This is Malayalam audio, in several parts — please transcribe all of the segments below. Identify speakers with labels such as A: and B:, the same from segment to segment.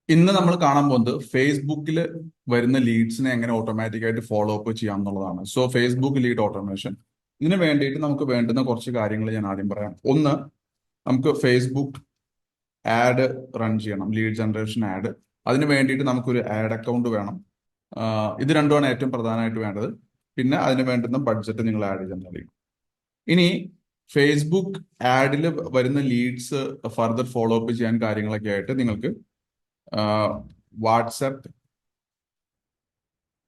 A: ഇന്ന് നമ്മൾ കാണാൻ പോകുന്നത് ഫേസ്ബുക്കിൽ വരുന്ന ലീഡ്സിനെ എങ്ങനെ ഓട്ടോമാറ്റിക് ആയിട്ട് ഫോളോ അപ്പ് ചെയ്യാം എന്നുള്ളതാണ്. സോ ഫേസ്ബുക്ക് ലീഡ് ഓട്ടോമേഷൻ, ഇതിന് വേണ്ടിയിട്ട് നമുക്ക് വേണ്ടുന്ന കുറച്ച് കാര്യങ്ങൾ ഞാൻ ആദ്യം പറയാം. ഒന്ന്, നമുക്ക് ഫേസ്ബുക്ക് ആഡ് റൺ ചെയ്യണം, ലീഡ് ജനറേഷൻ ആഡ്. അതിന് വേണ്ടിയിട്ട് നമുക്കൊരു ആഡ് അക്കൗണ്ട് വേണം. ഇത് രണ്ടുമാണ് ഏറ്റവും പ്രധാനമായിട്ട് വേണ്ടത്. പിന്നെ അതിന് വേണ്ടുന്ന ബഡ്ജറ്റ് നിങ്ങൾ ആഡ് ചെയ്യുന്നതായിരിക്കും. ഇനി ഫേസ്ബുക്ക് ആഡിൽ വരുന്ന ലീഡ്സ് ഫർദർ ഫോളോ അപ്പ് ചെയ്യാൻ കാര്യങ്ങളൊക്കെ ആയിട്ട് നിങ്ങൾക്ക് വാട്സപ്പ്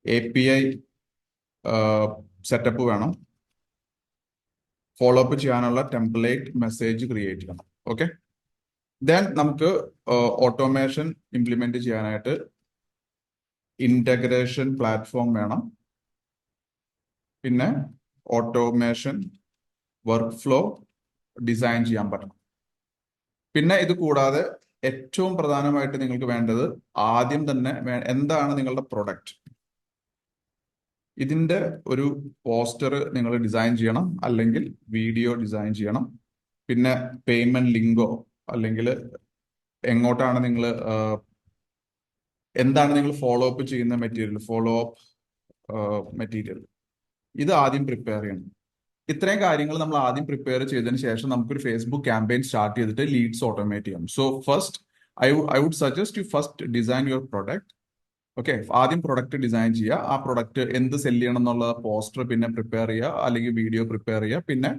A: API സെറ്റപ്പ് വേണം. ഫോളോ അപ്പ് ചെയ്യാനുള്ള ടെംപ്ലേറ്റ് മെസ്സേജ് ക്രിയേറ്റ് ചെയ്യണം. ഓക്കെ, ദെൻ നമുക്ക് ഓട്ടോമേഷൻ ഇംപ്ലിമെന്റ് ചെയ്യാനായിട്ട് ഇന്റഗ്രേഷൻ പ്ലാറ്റ്ഫോം വേണം. പിന്നെ ഓട്ടോമേഷൻ വർക്ക് ഫ്ലോ ഡിസൈൻ ചെയ്യാൻ പറ്റണം. പിന്നെ ഇത് കൂടാതെ ഏറ്റവും പ്രധാനമായിട്ട് നിങ്ങൾക്ക് വേണ്ടത് ആദ്യം തന്നെ എന്താണ് നിങ്ങളുടെ പ്രൊഡക്റ്റ്, ഇതിന്റെ ഒരു പോസ്റ്റർ നിങ്ങൾ ഡിസൈൻ ചെയ്യണം, അല്ലെങ്കിൽ വീഡിയോ ഡിസൈൻ ചെയ്യണം. പിന്നെ പേയ്മെന്റ് ലിങ്കോ, അല്ലെങ്കിൽ എങ്ങോട്ടാണ് നിങ്ങൾ എന്താണ് നിങ്ങൾ ഫോളോ അപ്പ് ചെയ്യുന്ന മെറ്റീരിയൽ, ഫോളോ അപ്പ് മെറ്റീരിയൽ, ഇത് ആദ്യം പ്രിപ്പയർ ചെയ്യണം. ഇത്രയും കാര്യങ്ങൾ നമ്മൾ ആദ്യം പ്രിപ്പയർ ചെയ്തതിന് ശേഷം നമുക്കൊരു ഫേസ്ബുക്ക് ക്യാമ്പയിൻ സ്റ്റാർട്ട് ചെയ്തിട്ട് ലീഡ്സ് ഓട്ടോമേറ്റ് ചെയ്യാം. So first I would suggest you first design your product. Okay, ആദ്യം പ്രൊഡക്റ്റ് ഡിസൈൻ ചെയ്യുക. ആ പ്രൊഡക്റ്റ് എന്ത് സെല് ചെയ്യണം എന്നുള്ള പോസ്റ്റർ പിന്നെ പ്രിപ്പയർ ചെയ്യുക, അല്ലെങ്കിൽ വീഡിയോ പ്രിപ്പയർ ചെയ്യുക. പിന്നെ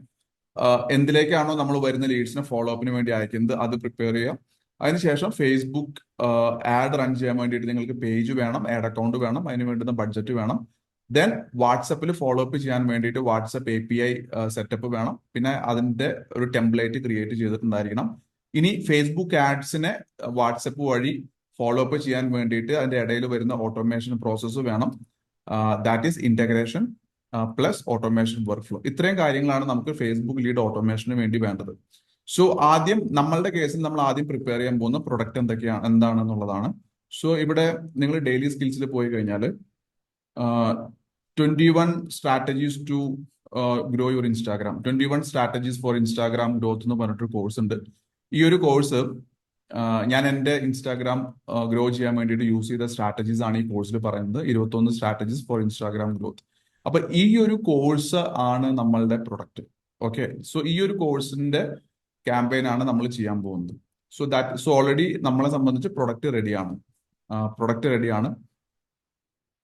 A: എന്തിലേക്കാണോ നമ്മൾ വരുന്ന ലീഡ്സിനെ ഫോളോ അപ്പിന് വേണ്ടി അയക്കുന്നത് അത് പ്രിപ്പയർ ചെയ്യുക. അതിനുശേഷം ഫേസ്ബുക്ക് ആഡ് റൺ ചെയ്യാൻ വേണ്ടിയിട്ട് നിങ്ങൾക്ക് പേജ് വേണം, ആഡ് അക്കൗണ്ട് വേണം, അതിന് വേണ്ടുന്ന ബഡ്ജറ്റ് വേണം. ദെൻ വാട്സപ്പിൽ ഫോളോ അപ്പ് ചെയ്യാൻ വേണ്ടിയിട്ട് വാട്സപ്പ് API സെറ്റപ്പ് വേണം. പിന്നെ അതിന്റെ ഒരു ടെംപ്ലേറ്റ് ക്രിയേറ്റ് ചെയ്തിട്ടുണ്ടായിരിക്കണം. ഇനി ഫേസ്ബുക്ക് ആഡ്സിനെ വാട്സപ്പ് വഴി ഫോളോ അപ്പ് ചെയ്യാൻ വേണ്ടിയിട്ട് അതിന്റെ ഇടയിൽ വരുന്ന ഓട്ടോമേഷൻ പ്രോസസ്സ് വേണം. That is integration plus automation workflow. ഇത്രയും കാര്യങ്ങളാണ് നമുക്ക് ഫേസ്ബുക്ക് ലീഡ് ഓട്ടോമേഷന് വേണ്ടി വേണ്ടത്. സോ ആദ്യം നമ്മളുടെ കേസിൽ നമ്മൾ ആദ്യം പ്രിപ്പയർ ചെയ്യാൻ പോകുന്ന പ്രൊഡക്റ്റ് എന്താണെന്നുള്ളതാണ്. സോ ഇവിടെ നിങ്ങൾ ഡെയിലി സ്കിൽസിൽ പോയി കഴിഞ്ഞാൽ 21 strategies to grow your Instagram, 21 strategies for Instagram growth എന്ന് പറഞ്ഞിട്ടൊരു കോഴ്സ് ഉണ്ട്. ഈ ഒരു കോഴ്സ് ഞാൻ എൻ്റെ ഇൻസ്റ്റാഗ്രാം ഗ്രോ ചെയ്യാൻ വേണ്ടിയിട്ട് യൂസ് ചെയ്ത സ്ട്രാറ്റജീസ് ആണ് ഈ കോഴ്സിൽ പറയുന്നത്. 21 സ്ട്രാറ്റജീസ് ഫോർ ഇൻസ്റ്റാഗ്രാം ഗ്രോത്ത്. അപ്പൊ ഈ ഒരു കോഴ്സ് ആണ് നമ്മളുടെ പ്രൊഡക്റ്റ്. ഓക്കെ, സോ ഈ ഒരു കോഴ്സിന്റെ ക്യാമ്പയിൻ ആണ് നമ്മൾ ചെയ്യാൻ പോകുന്നത്. സോ ഓൾറെഡി നമ്മളെ സംബന്ധിച്ച് പ്രൊഡക്റ്റ് റെഡിയാണ്. പ്രൊഡക്റ്റ് റെഡിയാണ്.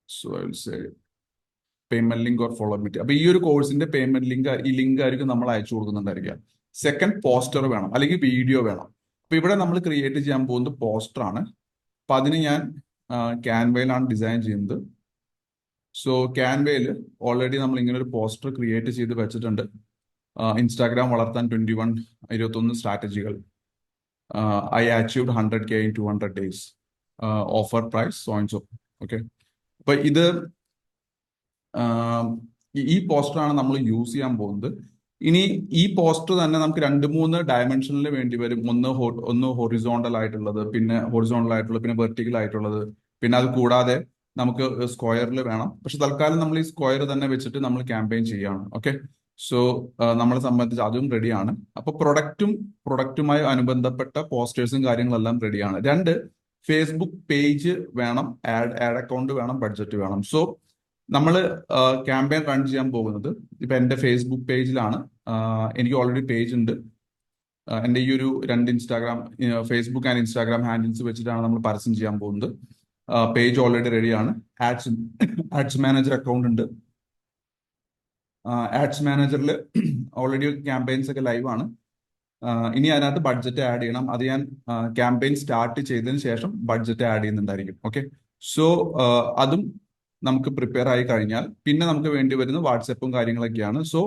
A: So I will say payment link or follow meet. അപ്പൊ ഈ ഒരു കോഴ്സിന്റെ പേയ്മെന്റ് ലിങ്ക്, ഈ ലിങ്ക് ആയിരിക്കും നമ്മൾ അയച്ചു കൊടുക്കുന്നുണ്ടായിരിക്കുക. സെക്കൻഡ്, പോസ്റ്റർ വേണം, അല്ലെങ്കിൽ വീഡിയോ വേണം. അപ്പൊ ഇവിടെ നമ്മൾ ക്രിയേറ്റ് ചെയ്യാൻ പോകുന്നത് പോസ്റ്റർ ആണ്. അപ്പൊ അതിന് ഞാൻ ക്യാൻവയിലാണ് ഡിസൈൻ ചെയ്യുന്നത്. സോ ക്യാൻവയിൽ ഓൾറെഡി നമ്മൾ ഇങ്ങനെ ഒരു പോസ്റ്റർ ക്രിയേറ്റ് ചെയ്ത് വെച്ചിട്ടുണ്ട്. ഇൻസ്റ്റാഗ്രാം വളർത്താൻ 21 സ്ട്രാറ്റജികൾ, I achieved 100K in 200 days, offer price so and so. Okay, അപ്പൊ ഇത് ഈ പോസ്റ്ററാണ് നമ്മൾ യൂസ് ചെയ്യാൻ പോകുന്നത്. ഇനി ഈ പോസ്റ്റർ തന്നെ നമുക്ക് 2-3 ഡയമെൻഷനിൽ വേണ്ടി വരും. ഒന്ന് ഹൊറിസോണ്ടൽ ആയിട്ടുള്ളത്, പിന്നെ വെർട്ടിക്കൽ ആയിട്ടുള്ളത്, പിന്നെ അത് കൂടാതെ നമുക്ക് സ്ക്വയറിൽ വേണം. പക്ഷെ തൽക്കാലം നമ്മൾ ഈ സ്ക്വയർ തന്നെ വെച്ചിട്ട് നമ്മൾ ക്യാമ്പയിൻ ചെയ്യാണ്. ഓക്കെ, സോ നമ്മളെ സംബന്ധിച്ച് അതും റെഡിയാണ്. അപ്പൊ പ്രൊഡക്റ്റുമായി അനുബന്ധപ്പെട്ട പോസ്റ്റേഴ്സും കാര്യങ്ങളെല്ലാം റെഡിയാണ്. 2, ഫേസ്ബുക്ക് പേജ് വേണം, ആഡ് അക്കൗണ്ട് വേണം, ബഡ്ജറ്റ് വേണം. സോ നമ്മൾ ക്യാമ്പയിൻ റൺ ചെയ്യാൻ പോകുന്നത് ഇപ്പൊ എന്റെ ഫേസ്ബുക്ക് പേജിലാണ്. എനിക്ക് ഓൾറെഡി പേജ് ഉണ്ട്. എന്റെ ഈ ഒരു 2 Instagram, Facebook and Instagram handles വെച്ചിട്ടാണ് നമ്മൾ പരസ്യം ചെയ്യാൻ പോകുന്നത്. പേജ് ഓൾറെഡി റെഡിയാണ്. ആഡ്സ് മാനേജർ അക്കൗണ്ട് ഉണ്ട്. ആഡ്സ് മാനേജറിൽ ഓൾറെഡി ക്യാമ്പയിൻസ് ഒക്കെ ലൈവ് ആണ്. ഇനി അതിനകത്ത് ബഡ്ജറ്റ് ആഡ് ചെയ്യണം. അത് ഞാൻ ക്യാമ്പയിൻ സ്റ്റാർട്ട് ചെയ്തതിന് ശേഷം ബഡ്ജറ്റ് ആഡ് ചെയ്യുന്നുണ്ടായിരിക്കും. ഓക്കെ, സോ അതും നമുക്ക് പ്രിപ്പയർ ആയി കഴിഞ്ഞാൽ പിന്നെ നമുക്ക് വേണ്ടി വരുന്ന വാട്സപ്പും കാര്യങ്ങളൊക്കെയാണ്. സോ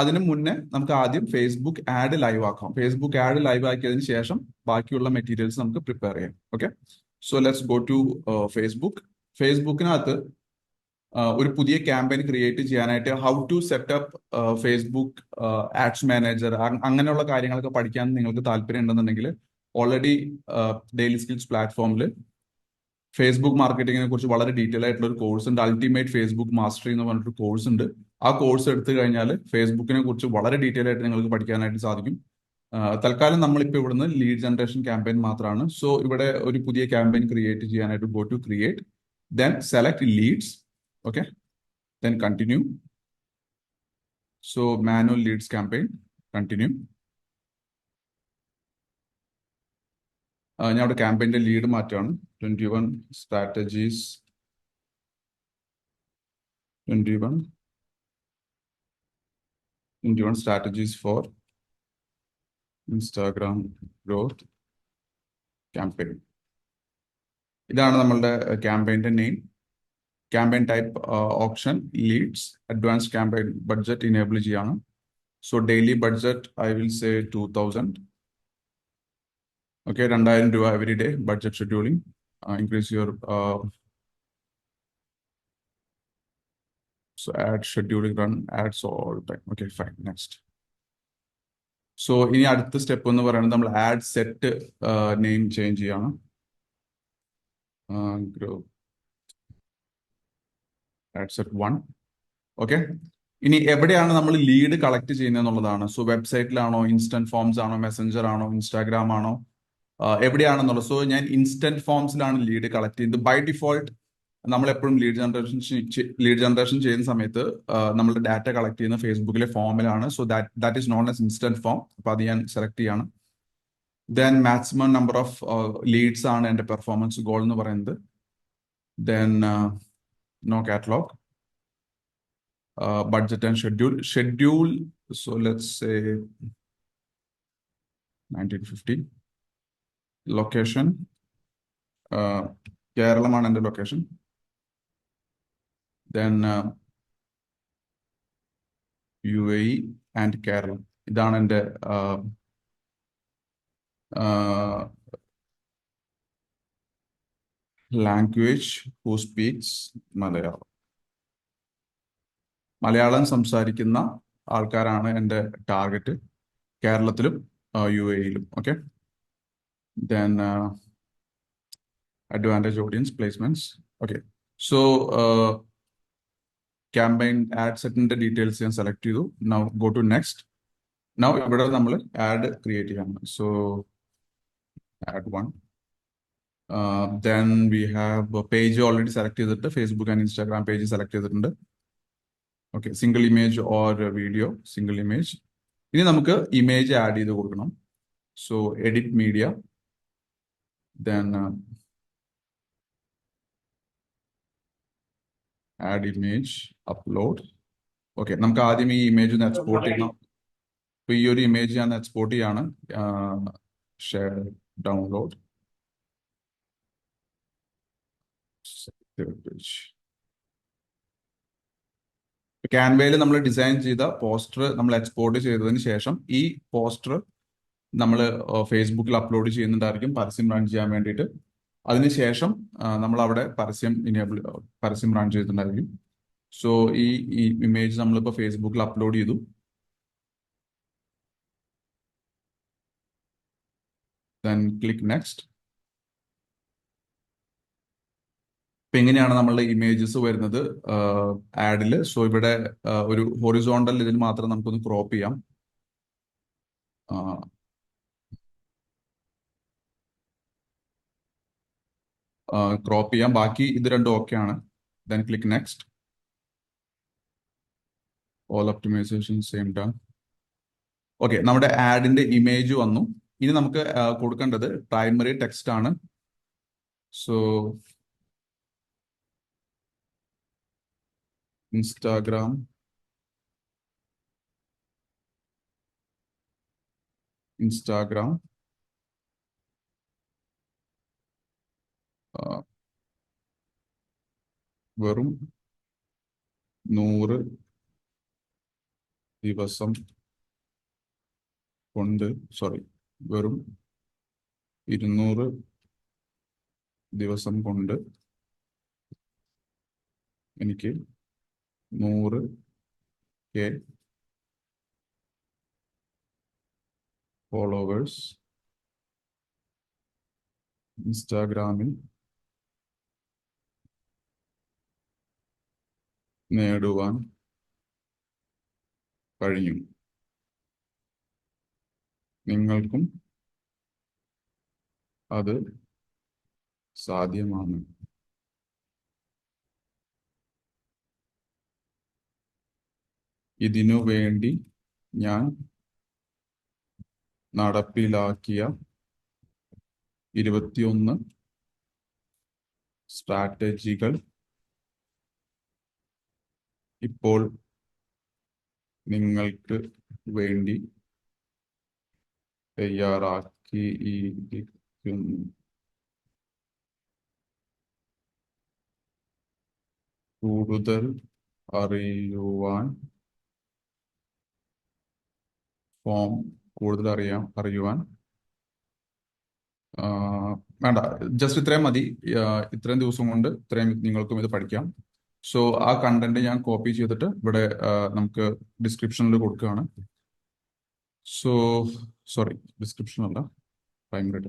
A: അതിനു മുന്നേ നമുക്ക് ആദ്യം ഫേസ്ബുക്ക് ആഡ് ലൈവ് ആക്കാം. ഫേസ്ബുക്ക് ആഡ് ലൈവ് ആക്കിയതിന് ശേഷം ബാക്കിയുള്ള മെറ്റീരിയൽസ് നമുക്ക് പ്രിപ്പയർ ചെയ്യാം. Okay, so let's go to Facebook. ഫേസ്ബുക്കിനകത്ത് ഒരു പുതിയ ക്യാമ്പയിൻ ക്രിയേറ്റ് ചെയ്യാനായിട്ട് how to set up Facebook ads manager, അങ്ങനെയുള്ള കാര്യങ്ങളൊക്കെ പഠിക്കാൻ നിങ്ങൾക്ക് താല്പര്യം ഉണ്ടെന്നുണ്ടെങ്കിൽ ഓൾറെഡി ഡെയിലി സ്കിൽസ് പ്ലാറ്റ്ഫോമിൽ ഫേസ്ബുക്ക് മാർക്കറ്റിങ്ങിനെ കുറിച്ച് വളരെ ഡീറ്റെയിൽ ആയിട്ടുള്ള ഒരു കോഴ്സ് ഉണ്ട്. അൾട്ടിമേറ്റ് ഫേസ്ബുക്ക് മാസ്റ്ററി എന്ന് പറഞ്ഞിട്ടൊരു കോഴ്സ് ഉണ്ട്. ആ കോഴ്സ് എടുത്തു കഴിഞ്ഞാൽ ഫേസ്ബുക്കിനെ കുറിച്ച് വളരെ ഡീറ്റെയിൽ ആയിട്ട് നിങ്ങൾക്ക് പഠിക്കാനായിട്ട് സാധിക്കും. തൽക്കാലം നമ്മളിപ്പോൾ ഇവിടുന്ന് ലീഡ് ജനറേഷൻ ക്യാമ്പയിൻ മാത്രമാണ്. സോ ഇവിടെ ഒരു പുതിയ ക്യാമ്പയിൻ ക്രിയേറ്റ് ചെയ്യാനായിട്ട് go to create, then select leads. Okay, then continue. So manual leads campaign, continue. ഞാൻ അവിടെ ക്യാമ്പയിൻ്റെ ലീഡ് മാറ്റാണ്. 21 strategies, 21 strategies for Instagram growth campaign. ഇതാണ് നമ്മളുടെ ക്യാമ്പയിൻ്റെ name. Campaign type option leads, advance campaign budget enable ചെയ്യാണ്. So daily budget I will say 2000. Okay, 2000 രൂപ every day budget scheduling. Increase your so add scheduling run ads all time. Okay, fine, next. So ഇനി അടുത്ത സ്റ്റെപ്പ് എന്ന് പറയുന്നത് നമ്മൾ ആഡ് സെറ്റ് നെയിം ചേഞ്ച് ചെയ്യണം. Group add set 1. ഓക്കെ, ഇനി എവിടെയാണ് നമ്മൾ ലീഡ് കളക്ട് ചെയ്യുന്നത് എന്നുള്ളതാണ്. സോ വെബ്സൈറ്റിലാണോ, ഇൻസ്റ്റന്റ് ഫോംസ് ആണോ, മെസ്സഞ്ചർ ആണോ, ഇൻസ്റ്റാഗ്രാം ആണോ, എവിടെയാണെന്നുള്ളത്. സോ ഞാൻ ഇൻസ്റ്റന്റ് ഫോംസിലാണ് ലീഡ് കളക്ട് ചെയ്യുന്നത്. ബൈ ഡിഫോൾട്ട് നമ്മൾ എപ്പോഴും ലീഡ് ജനറേഷൻ ചെയ്യുന്ന സമയത്ത് നമ്മുടെ ഡാറ്റ കളക്ട് ചെയ്യുന്ന ഫേസ്ബുക്കിലെ ഫോമിലാണ്. So that is known as instant form. അപ്പൊ അത് ഞാൻ സെലക്ട് ചെയ്യണം. Then maximum number of leads ആണ് എൻ്റെ പെർഫോമൻസ് ഗോൾ എന്ന് പറയുന്നത്. Then no catalogue, budget and schedule. So let's say 1950. Location കേരളമാണ് എൻ്റെ location. Then UAE and Keralam. ഇതാണ് എൻ്റെ language, who speaks Malayalam. Malayalam സംസാരിക്കുന്ന ആൾക്കാരാണ് എൻ്റെ ടാർഗറ്റ്, കേരളത്തിലും UAE-ലും. Okay, then advantage audience placements. Okay, so campaign ad സെറ്റിന്റെ ഡീറ്റെയിൽസ് ഞാൻ സെലക്ട് ചെയ്തു. Now go to next. Now ഇവിടെ നമ്മൾ ആഡ് ക്രിയേറ്റ് ചെയ്യണം. So ad 1. Then we have page already select ചെയ്തിട്ട് Facebook and Instagram page select ചെയ്തിട്ടുണ്ട്. Okay, single image or video, single image. ഇനി നമുക്ക് ഇമേജ് ആഡ് ചെയ്ത് കൊടുക്കണം. So edit media, then add image, upload. Okay, നമുക്ക് ആദ്യം ഈ ഇമേജ് ഒന്ന് എക്സ്പോർട്ട് ചെയ്യണം. അപ്പൊ ഈ ഒരു ഇമേജ് ഞാൻ എക്സ്പോർട്ട് ചെയ്യാണ്. Share, download. ക്യാൻവയിൽ നമ്മൾ ഡിസൈൻ ചെയ്ത പോസ്റ്റർ നമ്മൾ എക്സ്പോർട്ട് ചെയ്തതിന് ശേഷം ഈ പോസ്റ്റർ നമ്മൾ ഫേസ്ബുക്കിൽ അപ്ലോഡ് ചെയ്യുന്നുണ്ടായിരിക്കും പരസ്യം റൺ ചെയ്യാൻ വേണ്ടിയിട്ട്. അതിനുശേഷം നമ്മൾ അവിടെ പരസ്യം റൺ ചെയ്തിട്ടുണ്ടായിരിക്കും. സോ ഈ ഇമേജ് നമ്മളിപ്പോൾ ഫേസ്ബുക്കിൽ അപ്ലോഡ് ചെയ്തു. Then click next. ഇപ്പൊ എങ്ങനെയാണ് നമ്മളുടെ ഇമേജസ് വരുന്നത് ആഡിൽ. സോ ഇവിടെ ഒരു ഹൊറിസോണ്ടൽ ഇതിൽ മാത്രം നമുക്കൊന്ന് ക്രോപ്പ് ചെയ്യാം. ക്രോപ്പ് ചെയ്യാം, ബാക്കി ഇത് രണ്ടും ഓക്കെ ആണ്. Then click next. All optimisation same done. Okay, നമ്മുടെ ആഡിന്റെ ഇമേജ് വന്നു. ഇനി നമുക്ക് കൊടുക്കേണ്ടത് പ്രൈമറി ടെക്സ്റ്റ് ആണ്. സോ ഇൻസ്റ്റാഗ്രാം വെറും 100 ദിവസം കൊണ്ട്, വെറും 200 ദിവസം കൊണ്ട് എനിക്ക് 100K ഫോളോവേഴ്സ് ഇൻസ്റ്റാഗ്രാമിൽ നേടുവാൻ കഴിയും. നിങ്ങൾക്കും അത് സാധ്യമാണ്. ഇതിനു വേണ്ടി ഞാൻ നടപ്പിലാക്കിയ 21 സ്ട്രാറ്റജികൾ ഇപ്പോൾ നിങ്ങൾക്ക് വേണ്ടി തയ്യാറാക്കിയിരിക്കുന്നു. കൂടുതൽ അറിയുവാൻ അറിയുവാൻ വേണ്ട, ജസ്റ്റ് ഇത്രയും മതി. ഇത്രയും ദിവസം കൊണ്ട് ഇത്രയും നിങ്ങൾക്കും ഇത് പഠിക്കാം. സോ ആ കണ്ടന്റ് ഞാൻ കോപ്പി ചെയ്തിട്ട് ഇവിടെ നമുക്ക് ഡിസ്ക്രിപ്ഷനിൽ കൊടുക്കുകയാണ്. സോ സോറി, ഡിസ്ക്രിപ്ഷൻ അല്ല, പ്രൈമറി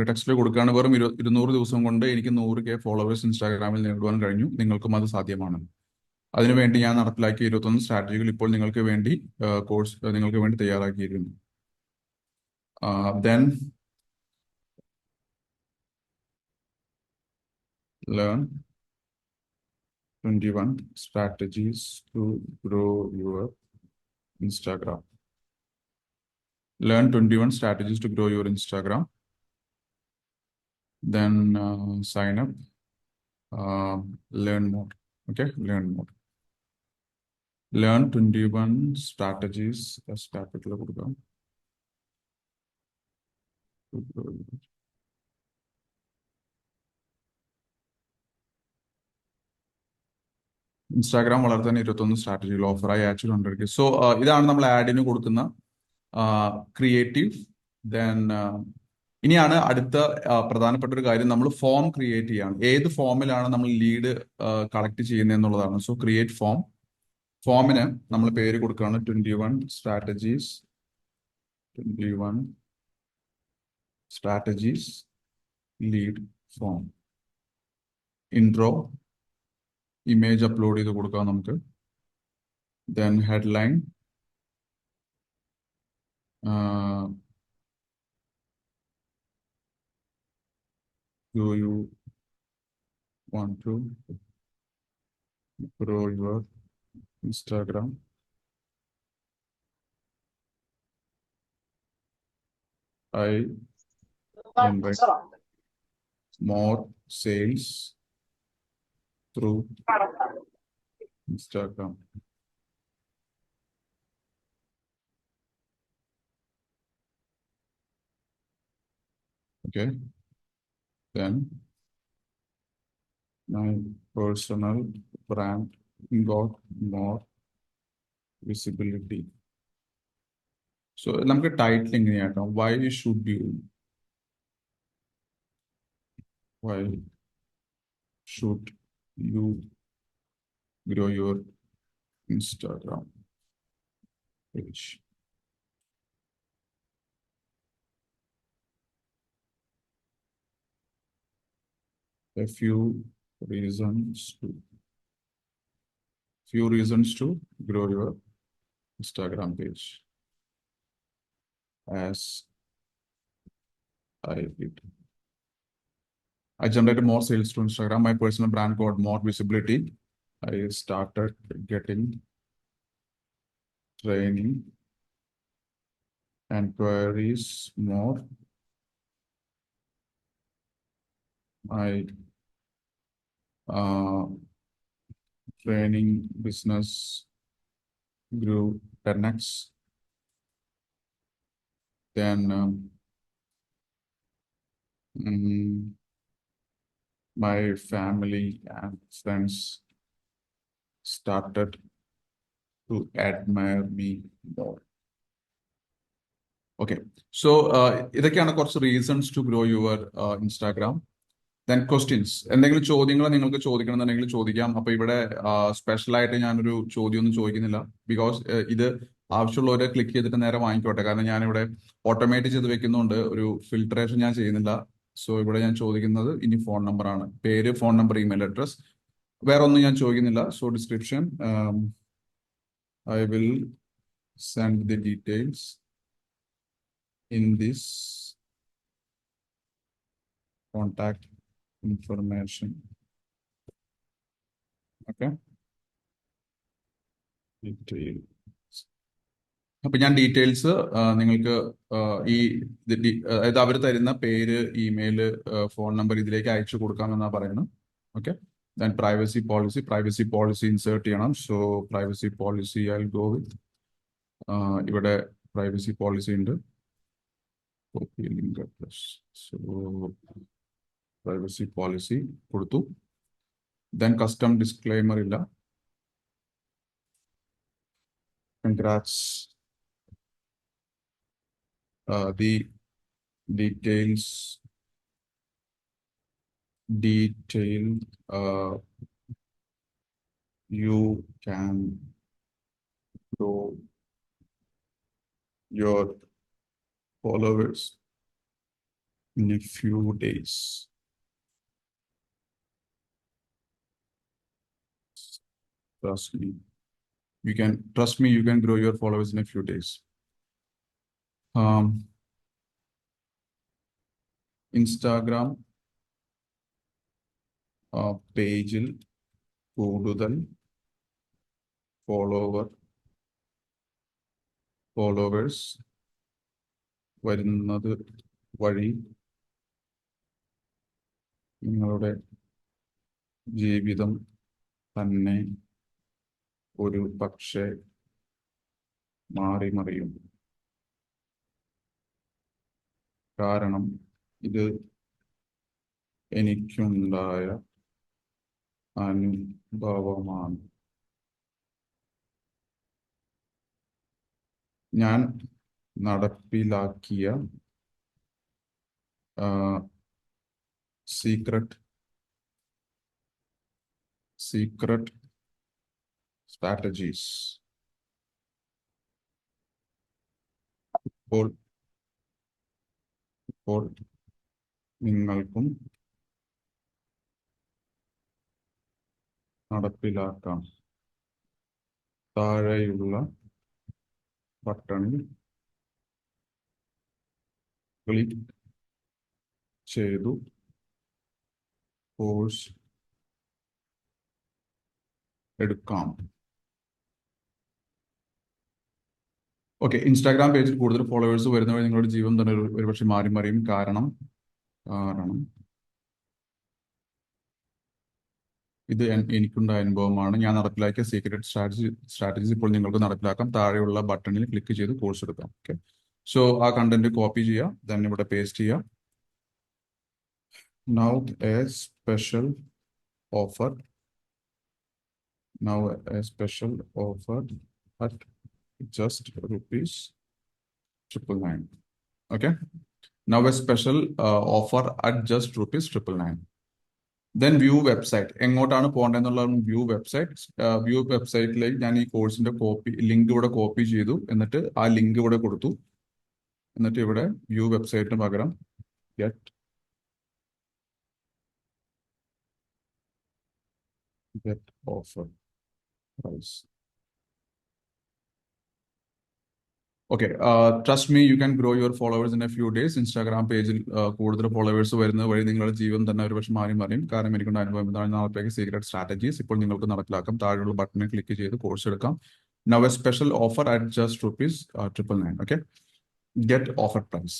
A: ടെക്സ്റ്റിൽ കൊടുക്കുകയാണ്. വെറും 200 ദിവസം കൊണ്ട് എനിക്ക് 100K ഫോളോവേഴ്സ് ഇൻസ്റ്റാഗ്രാമിൽ നേടുവാൻ കഴിഞ്ഞു. നിങ്ങൾക്കും അത് സാധ്യമാണ്. അതിനുവേണ്ടി ഞാൻ നടപ്പിലാക്കിയ 21 സ്ട്രാറ്റജികൾ ഇപ്പോൾ നിങ്ങൾക്ക് വേണ്ടി തയ്യാറാക്കിയിരിക്കുന്നു. Then learn 21 strategies to grow your Instagram. Learn 21 strategies to grow your Instagram. Then sign up. Learn more. Okay, learn more. Learn 21 strategies. That's capital. Instagram വളർത്താൻ 21 സ്ട്രാറ്റജികൾ ഓഫറായി ആക്ച്വൽ 100K. സോ ഇതാണ് നമ്മൾ ആഡിന് കൊടുക്കുന്ന ക്രിയേറ്റീവ്. ദെൻ ഇനിയാണ് അടുത്ത പ്രധാനപ്പെട്ട ഒരു കാര്യം, നമ്മൾ ഫോം ക്രിയേറ്റ് ചെയ്യാണ്. ഏത് ഫോമിലാണ് നമ്മൾ ലീഡ് കളക്ട് ചെയ്യുന്നത് എന്നുള്ളതാണ്. So create form. ഫോമിന് നമ്മൾ പേര് കൊടുക്കുകയാണ് 21 strategies lead form. Intro, image upload ചെയ്ത് കൊടുക്കാം നമുക്ക്. Then headline, do you want to grow your Instagram? I invite more sales through Instagram. Okay. Then my personal brand got more visibility. So നമുക്ക് title എങ്ങനെയാക്കാം? Why should you grow your Instagram page? A few reasons to grow your Instagram page, as I did. I generated more sales to Instagram. My personal brand got more visibility. I started getting training and queries more. My training business grew 10x. Then my family and friends started to admire me more. Okay, so ഇതൊക്കെയാണ് കുറച്ച് reasons to grow your Instagram. Then questions, എന്തെങ്കിലും ചോദ്യങ്ങൾ നിങ്ങൾക്ക് ചോദിക്കണമെന്നുണ്ടെങ്കിൽ ചോദിക്കാം. അപ്പൊ ഇവിടെ സ്പെഷ്യലായിട്ട് ഞാനൊരു ചോദ്യമൊന്നും ചോദിക്കുന്നില്ല, ബിക്കോസ് ഇത് ആവശ്യമുള്ളവരെ ക്ലിക്ക് ചെയ്തിട്ട് നേരെ വാങ്ങിക്കോട്ടെ. കാരണം ഞാനിവിടെ ഓട്ടോമേറ്റ് ചെയ്ത് വെക്കുന്നുണ്ട്, ഒരു ഫിൽട്രേഷൻ ഞാൻ ചെയ്യുന്നില്ല. സോ ഇവിടെ ഞാൻ ചോദിക്കുന്നത് ഇനി ഫോൺ നമ്പറാണ്. പേര്, ഫോൺ നമ്പർ, ഇമെയിൽ അഡ്രസ്, വേറെ ഒന്നും ഞാൻ ചോദിക്കുന്നില്ല. So description, I will send the details in this contact information. Okay. Details. അപ്പൊ ഞാൻ ഡീറ്റെയിൽസ് നിങ്ങൾക്ക് ഈ അതായത് അവർ തരുന്ന പേര്, ഇമെയില്, ഫോൺ നമ്പർ ഇതിലേക്ക് അയച്ചു കൊടുക്കാമെന്നാണ് പറയുന്നത്. Okay. Then privacy policy insert ചെയ്യണം. So privacy policy I go with, ഇവിടെ പ്രൈവസി പോളിസി ഉണ്ട്. Copy link address. So privacy policy കൊടുത്തു. ദെൻ കസ്റ്റം ഡിസ്ക്ലെയിമർ ഇല്ല. Congrats. The details you can grow your followers in a few days. Trust me, you can grow your followers in a few days. Instagram പേജിൽ കൂടുതൽ ഫോളോവേഴ്സ് വരുന്നത് വഴി നിങ്ങളുടെ ജീവിതം തന്നെ ഒരു പക്ഷേ മാറിമറിയും. കാരണം ഇത് എനിക്കുണ്ടായ അനുഭവമാണ്. ഞാൻ നടപ്പിലാക്കിയ സീക്രട്ട് സ്ട്രാറ്റജീസ് ഇപ്പോൾ നിങ്ങൾക്കും നടപ്പിലാക്കാം. താഴെയുള്ള ബട്ടണിൽ ക്ലിക്ക് ചെയ്തു കോഴ്സ് എടുക്കാം. ഓക്കെ. ഇൻസ്റ്റാഗ്രാം പേജിൽ കൂടുതൽ ഫോളോവേഴ്സ് വരുന്ന വഴി നിങ്ങളുടെ ജീവൻ തന്നെ ഒരുപക്ഷെ മാറിമറിയും. കാരണം ഇത് എനിക്കുണ്ടായ അനുഭവമാണ്. ഞാൻ നടപ്പിലാക്കിയ സീക്രട്ട് സ്ട്രാറ്റജീസ് ഇപ്പോൾ നിങ്ങൾക്ക് നടപ്പിലാക്കാം. താഴെയുള്ള ബട്ടണിൽ ക്ലിക്ക് ചെയ്ത് കോഴ്സ് എടുക്കാം. ഓക്കെ. സോ ആ കണ്ടന്റ് കോപ്പി ചെയ്യുക, ദെൻ ഇവിടെ പേസ്റ്റ് ചെയ്യുക. Now a special offer at just ₹999. Okay. Now a special offer at just ₹999. Then view website. എങ്ങോട്ടാണ് പോകേണ്ടതെന്നുള്ള വ്യൂ വെബ്സൈറ്റിലേക്ക് ഞാൻ ഈ കോഴ്സിന്റെ ലിങ്ക് ഇവിടെ കോപ്പി ചെയ്തു. എന്നിട്ട് ആ ലിങ്ക് ഇവിടെ കൊടുത്തു. എന്നിട്ട് ഇവിടെ വ്യൂ വെബ്സൈറ്റിന് പകരം get offer price. Okay. Trust me, you can grow your followers in a few days. Instagram പേജിൽ കൂടുതൽ ഫോളോവേഴ്സ് വരുന്നത് വഴി നിങ്ങളുടെ ജീവൻ തന്നെ ഒരുപക്ഷെ മാറിയും. കാരണം എനിക്കുള്ള അനുഭവം എന്താണ്? നാളത്തേക്ക് സീക്രട്ട് സ്ട്രാറ്റജീസ് ഇപ്പോൾ നിങ്ങൾക്ക് നടപ്പിലാക്കാം. താഴെയുള്ള ബട്ടണിൽ ക്ലിക്ക് ചെയ്ത് കോഴ്സ് എടുക്കാം. Now a special offer at just ₹999. Okay. Get offer price.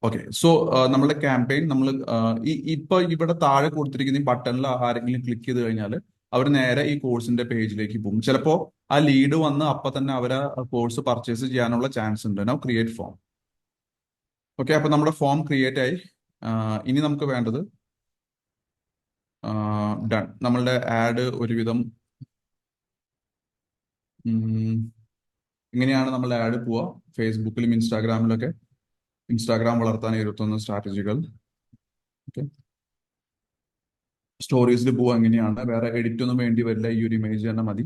A: Okay. So നമ്മളുടെ ക്യാമ്പയിൻ ഇപ്പൊ ഇവിടെ താഴെ കൊടുത്തിരിക്കുന്ന ഈ ബട്ടണിൽ ആരെങ്കിലും ക്ലിക്ക് ചെയ്ത് കഴിഞ്ഞാൽ അവർ നേരെ ഈ കോഴ്സിന്റെ പേജിലേക്ക് പോകും. ചിലപ്പോ ആ ലീഡ് വന്ന് അപ്പൊ തന്നെ അവരെ കോഴ്സ് പർച്ചേസ് ചെയ്യാനുള്ള ചാൻസ് ഉണ്ട്. Now create form. ഓക്കെ. അപ്പൊ നമ്മുടെ ഫോം ക്രിയേറ്റ് ആയി. ഇനി നമുക്ക് വേണ്ടത് ഡൺ. നമ്മളുടെ ആഡ് ഒരുവിധം ഇങ്ങനെയാണ് നമ്മളുടെ ആഡ് പോവുക. ഫേസ്ബുക്കിലും ഇൻസ്റ്റാഗ്രാമിലൊക്കെ. ഇൻസ്റ്റാഗ്രാം വളർത്താൻ 21 സ്ട്രാറ്റജികൾ. ഓക്കെ. സ്റ്റോറീസിൽ പോവുക അങ്ങനെയാണ്. വേറെ എഡിറ്റ് ഒന്നും വേണ്ടി വരില്ല. ഈ ഒരു ഇമേജ് തന്നെ മതി.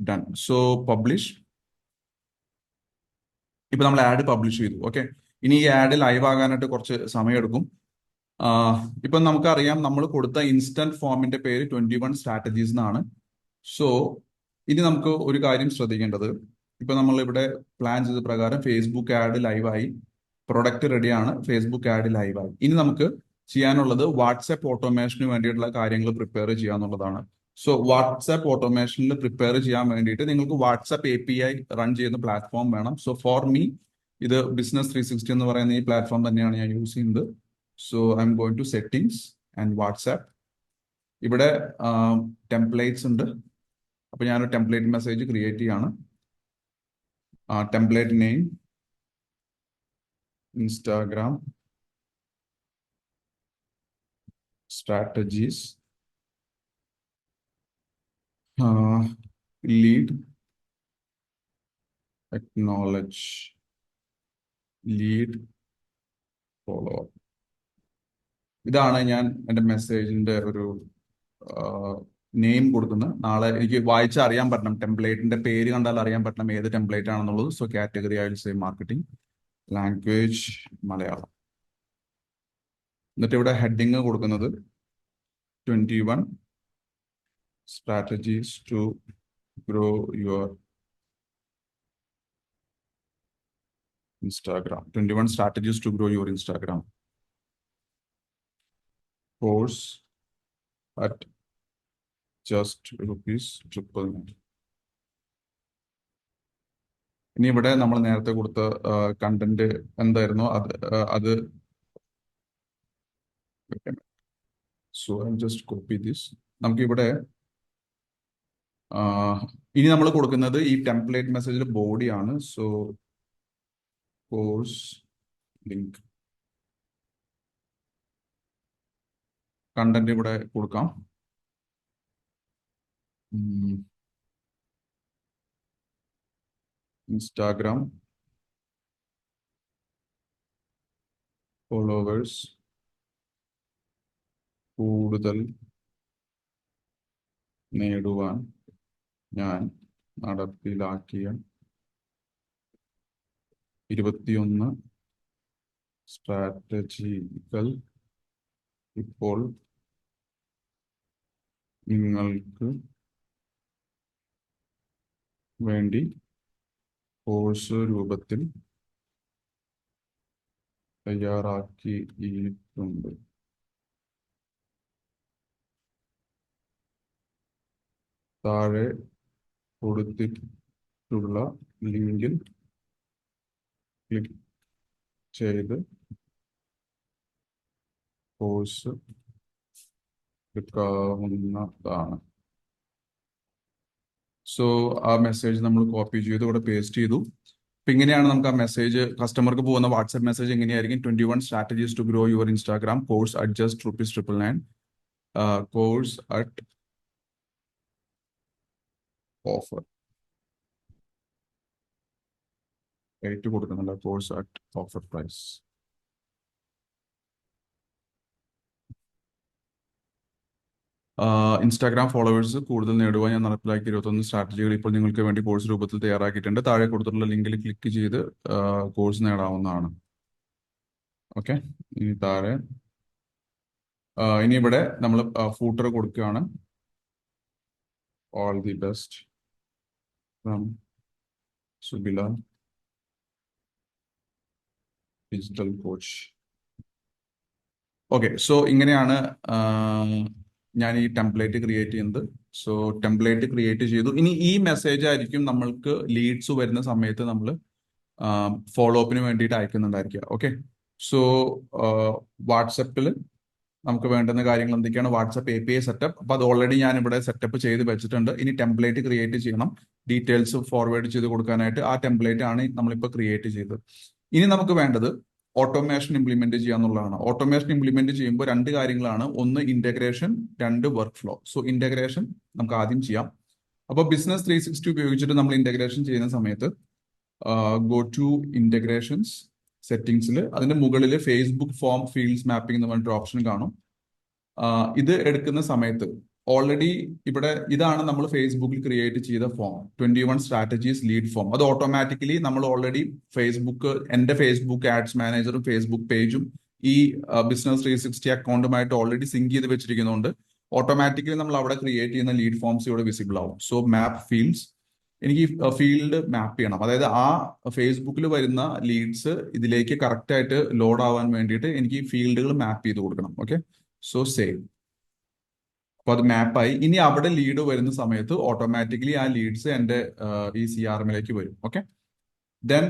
A: ഡൺ. So publish. ഇപ്പൊ നമ്മൾ ആഡ് പബ്ലിഷ് ചെയ്തു. ഓക്കെ. ഇനി ഈ ആഡ് ലൈവ് ആകാനായിട്ട് കുറച്ച് സമയമെടുക്കും. ഇപ്പൊ നമുക്കറിയാം നമ്മൾ കൊടുത്ത ഇൻസ്റ്റന്റ് ഫോമിന്റെ പേര് 21 സ്ട്രാറ്റജീസ് എന്നാണ്. സോ ഇനി നമുക്ക് ഒരു കാര്യം ശ്രദ്ധിക്കേണ്ടത്, ഇപ്പൊ നമ്മൾ ഇവിടെ പ്ലാൻ ചെയ്ത പ്രകാരം ഫേസ്ബുക്ക് ആഡ് ലൈവായി, പ്രൊഡക്റ്റ് റെഡിയാണ്, ഫേസ്ബുക്ക് ആഡ് ലൈവായി. ഇനി നമുക്ക് ചെയ്യാനുള്ളത് വാട്സാപ്പ് ഓട്ടോമേഷന് വേണ്ടിയിട്ടുള്ള കാര്യങ്ങൾ പ്രിപ്പയർ ചെയ്യാന്നുള്ളതാണ്. സോ വാട്സാപ്പ് ഓട്ടോമേഷനിൽ പ്രിപ്പയർ ചെയ്യാൻ വേണ്ടിയിട്ട് നിങ്ങൾക്ക് വാട്സാപ്പ് API റൺ ചെയ്യുന്ന പ്ലാറ്റ്ഫോം വേണം. സോ ഫോർ മീ ഇത് ബിസിനസ് 360 എന്ന് പറയുന്ന ഈ പ്ലാറ്റ്ഫോം തന്നെയാണ് ഞാൻ യൂസ് ചെയ്യുന്നത്. So I'm going to settings and WhatsApp. ഇവിടെ ടെംപ്ലേറ്റ്സ് ഉണ്ട്. അപ്പൊ ഞാനൊരു ടെംപ്ലേറ്റ് മെസ്സേജ് ക്രിയേറ്റ് ചെയ്യാണ്. Template name Instagram strategies lead acknowledge lead follow up. ഇതാണ് ഞാൻ എൻ്റെ മെസ്സേജിന്റെ ഒരു നെയിം കൊടുക്കുന്നത്. നാളെ എനിക്ക് വായിച്ച് അറിയാൻ പറ്റണം, ടെംപ്ലേറ്റിന്റെ പേര് കണ്ടാൽ അറിയാൻ പറ്റണം ഏത് ടെംപ്ലേറ്റ് ആണെന്നുള്ളത്. So category I will say marketing, language Malayalam. എന്നിട്ട് ഇവിടെ ഹെഡിങ് കൊടുക്കുന്നത് 21 strategies to grow your Instagram. 21 strategies to grow your Instagram course at just ₹999. ഇനി ഇവിടെ നമ്മൾ നേരത്തെ കൊടുത്ത കണ്ടന്റ് എന്തായിരുന്നു അത് so I just copy this. നമുക്കിവിടെ ഇനി നമ്മൾ കൊടുക്കുന്നത് ഈ ടെംപ്ലേറ്റ് മെസ്സേജിൽ ബോഡിയാണ്. സോ കോഴ്സ് ലിങ്ക് കണ്ടന്റ് ഇവിടെ കൊടുക്കാം. ഇൻസ്റ്റാഗ്രാം ഫോളോവേഴ്സ് കൂടുതൽ നേടുവാൻ ഞാൻ നടപ്പിലാക്കിയ 21 സ്ട്രാറ്റജികൾ ഇപ്പോൾ നിങ്ങൾക്ക് വേണ്ടി കോഴ്സ് രൂപത്തിൽ തയ്യാറാക്കിയിട്ടുണ്ട്. താഴെ കൊടുത്തിട്ടുള്ള ലിങ്കിൽ ക്ലിക്ക് ചെയ്ത് കോഴ്സ് എടുക്കാവുന്നതാണ്. സോ ആ മെസ്സേജ് നമ്മൾ കോപ്പി ചെയ്ത് ഇവിടെ പേസ്റ്റ് ചെയ്തു. അപ്പൊ ഇങ്ങനെയാണ് നമുക്ക് ആ മെസ്സേജ് കസ്റ്റമർക്ക് പോകുന്ന വാട്സ്ആപ്പ് മെസ്സേജ് എങ്ങനെയായിരിക്കും. 21 strategies to grow your Instagram course at just ₹999. Course at offer rate കൊടുക്കുന്നില്ല, course at offer price. Instagram followers കൂടുതൽ നേടുവാൻ ഞാൻ നടപ്പിലാക്കിയ 21 സ്ട്രാറ്റജികൾ ഇപ്പോൾ നിങ്ങൾക്ക് വേണ്ടി കോഴ്സ് രൂപത്തിൽ തയ്യാറാക്കിയിട്ടുണ്ട്. താഴെ കൊടുത്തിട്ടുള്ള ലിങ്കിൽ ക്ലിക്ക് ചെയ്ത് കോഴ്സ് നേടാവുന്നതാണ്. ഓക്കെ, ഇനി താഴെ ഇനി ഇവിടെ നമ്മൾ ഫൂട്ടർ കൊടുക്കുകയാണ്. All the best from Subila digital coach. Okay, so ഇങ്ങനെയാണ് ഞാൻ ഈ ടെംപ്ലേറ്റ് ക്രിയേറ്റ് ചെയ്യുന്നത്. സോ ടെംപ്ലേറ്റ് ക്രിയേറ്റ് ചെയ്തു. ഇനി ഈ മെസ്സേജ് ആയിരിക്കും നമ്മൾക്ക് ലീഡ്സ് വരുന്ന സമയത്ത് നമ്മൾ ഫോളോ അപ്പിന് വേണ്ടിയിട്ട് അയക്കുന്നുണ്ടായിരിക്കുക. ഓക്കെ, സോ വാട്സപ്പിൽ നമുക്ക് വേണ്ടുന്ന കാര്യങ്ങൾ എന്തൊക്കെയാണ്? WhatsApp API setup. അപ്പൊ അത് ഓൾറെഡി ഞാൻ ഇവിടെ സെറ്റപ്പ് ചെയ്ത് വെച്ചിട്ടുണ്ട്. ഇനി ടെംപ്ലേറ്റ് ക്രിയേറ്റ് ചെയ്യണം, ഡീറ്റെയിൽസ് ഫോർവേഡ് ചെയ്ത് കൊടുക്കാനായിട്ട്. ആ ടെംപ്ലേറ്റ് ആണ് നമ്മളിപ്പോൾ ക്രിയേറ്റ് ചെയ്തത്. ഇനി നമുക്ക് വേണ്ടത് ഓട്ടോമേഷൻ ഇംപ്ലിമെന്റ് ചെയ്യാന്നുള്ളതാണ്. ഓട്ടോമേഷൻ ഇംപ്ലിമെന്റ് ചെയ്യുമ്പോൾ 2 കാര്യങ്ങളാണ്. ഒന്ന് integration, 2 work flow. So integration നമുക്ക് ആദ്യം ചെയ്യാം. അപ്പോൾ ബിസിനസ് 360 ഉപയോഗിച്ചിട്ട് നമ്മൾ ഇന്റഗ്രേഷൻ ചെയ്യുന്ന സമയത്ത് ഗോ ടു ഇന്റഗ്രേഷൻസ്, സെറ്റിംഗ്സിൽ അതിന്റെ മുകളിൽ ഫേസ്ബുക്ക് ഫോം ഫീൽഡ്സ് മാപ്പിംഗ് എന്ന് പറഞ്ഞിട്ട് ഓപ്ഷൻ കാണും. ഇത് എടുക്കുന്ന സമയത്ത് ഓൾറെഡി ഇവിടെ ഇതാണ് നമ്മൾ ഫേസ്ബുക്കിൽ ക്രിയേറ്റ് ചെയ്ത ഫോം, 21 സ്ട്രാറ്റജീസ് ലീഡ് ഫോം. അത് ഓട്ടോമാറ്റിക്കലി നമ്മൾ ഓൾറെഡി എന്റെ ഫേസ്ബുക്ക് ആഡ്സ് മാനേജറും ഫേസ്ബുക്ക് പേജും ഈ ബിസിനസ് 360 അക്കൗണ്ടുമായിട്ട് ഓൾറെഡി സിങ്ക് ചെയ്ത് വെച്ചിരിക്കുന്നുണ്ട് ഓട്ടോമാറ്റിക്കലി നമ്മൾ അവിടെ ക്രിയേറ്റ് ചെയ്യുന്ന ലീഡ് ഫോംസ് ഇവിടെ വിസിബിൾ ആവും. സോ മാപ്പ് ഫീൽഡ്സ്, എനിക്ക് ഫീൽഡ് മാപ്പ് ചെയ്യണം. അതായത് ആ ഫേസ്ബുക്കിൽ വരുന്ന ലീഡ്സ് ഇതിലേക്ക് കറക്റ്റ് ആയിട്ട് ലോഡ് ആവാൻ വേണ്ടിയിട്ട് എനിക്ക് ഫീൽഡുകൾ മാപ്പ് ചെയ്ത് കൊടുക്കണം. Okay, so save. അപ്പൊ അത് മാപ്പായി. ഇനി അവിടെ ലീഡ് വരുന്ന സമയത്ത് ഓട്ടോമാറ്റിക്കലി ആ ലീഡ്സ് എൻ്റെ ഈ CRM-ലേക്ക് വരും. ഓക്കെ, ദെൻ